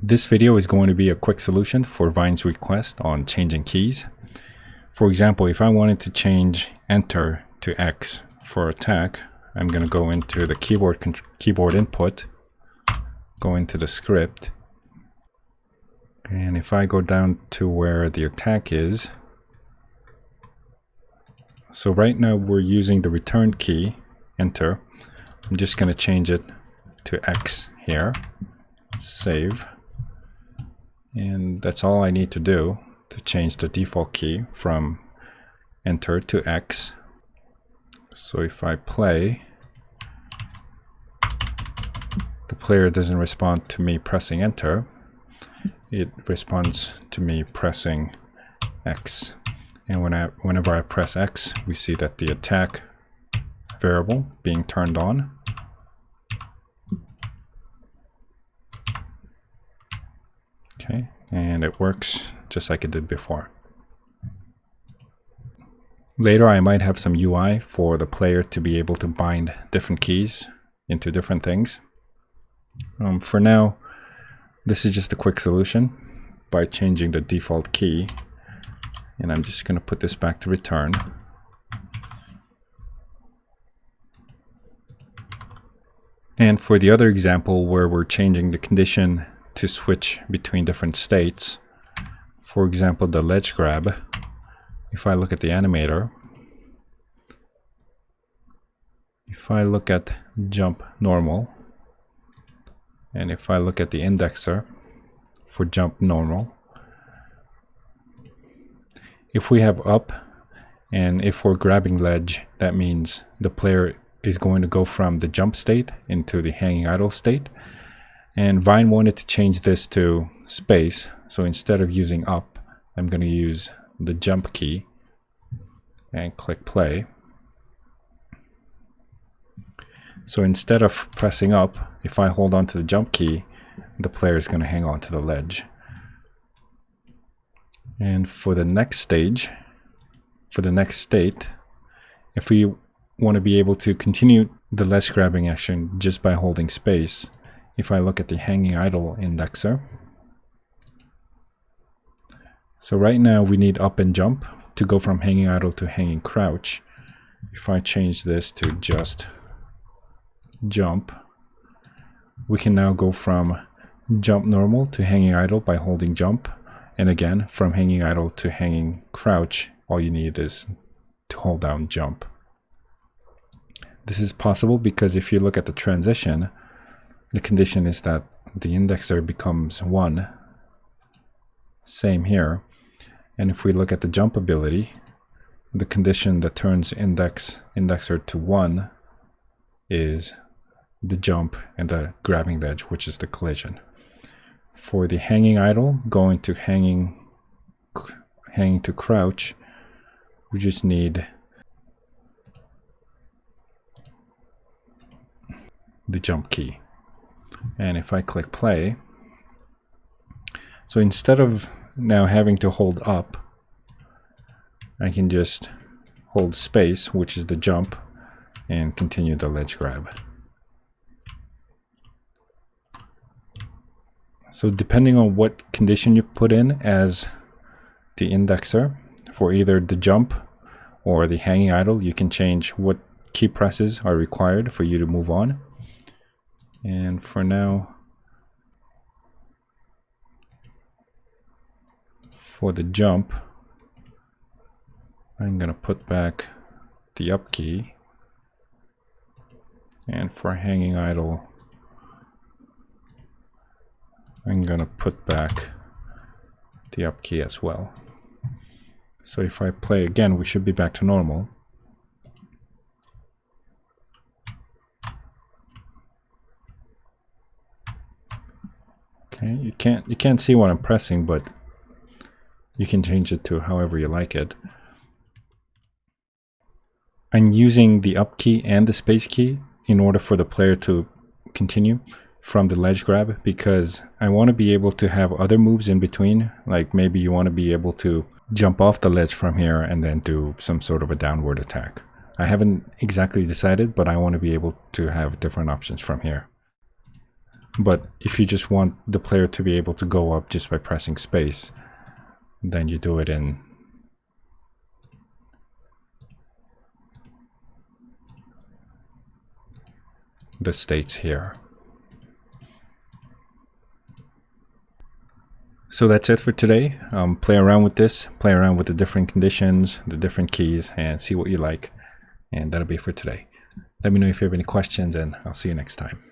This video is going to be a quick solution for Vine's request on changing keys. For example, if I wanted to change enter to X for attack, I'm going to go into the keyboard input, go into the script, and if I go down to where the attack is, so right now we're using the return key, enter. I'm just going to change it to X here, save. And that's all I need to do to change the default key from enter to X. So if I play, the player doesn't respond to me pressing enter. It responds to me pressing X. And whenever I press X, we see that the attack variable being turned on. Okay, and it works just like it did before. Later, I might have some UI for the player to be able to bind different keys into different things. For now, this is just a quick solution by changing the default key. And I'm just going to put this back to return. And for the other example where we're changing the condition to switch between different states, for example, the ledge grab, if I look at the animator, if I look at jump normal, and if I look at the indexer for jump normal, if we have up and if we're grabbing ledge, that means the player is going to go from the jump state into the hanging idle state. And Vine wanted to change this to space. So instead of using up, I'm going to use the jump key and click play. So instead of pressing up, if I hold on to the jump key, the player is going to hang on to the ledge. And for the next stage, for the next state, if we want to be able to continue the ledge grabbing action just by holding space, if I look at the hanging idle indexer, so right now we need up and jump to go from hanging idle to hanging crouch. If I change this to just jump, we can now go from jump normal to hanging idle by holding jump. And again, from hanging idle to hanging crouch, all you need is to hold down jump. This is possible because if you look at the transition, the condition is that the indexer becomes 1. Same here. And if we look at the jump ability, the condition that turns indexer to 1 is the jump and the grabbing ledge, which is the collision. For the hanging idle, going to hanging to crouch, we just need the jump key. And if I click play, so instead of now having to hold up, I can just hold space, which is the jump, and continue the ledge grab. So depending on what condition you put in as the indexer, for either the jump or the hanging idle, you can change what key presses are required for you to move on. And for now, for the jump, I'm going to put back the up key. And for hanging idle, I'm going to put back the up key as well. So if I play again, we should be back to normal. Okay, you can't see what I'm pressing, but you can change it to however you like it. I'm using the up key and the space key in order for the player to continue from the ledge grab, because I want to be able to have other moves in between. Like maybe you want to be able to jump off the ledge from here and then do some sort of a downward attack. I haven't exactly decided, but I want to be able to have different options from here. But if you just want the player to be able to go up just by pressing space, then you do it in the states here. So that's it for today. Play around with this, play around with the different conditions, the different keys, and see what you like. And that'll be it for today. Let me know if you have any questions, and I'll see you next time.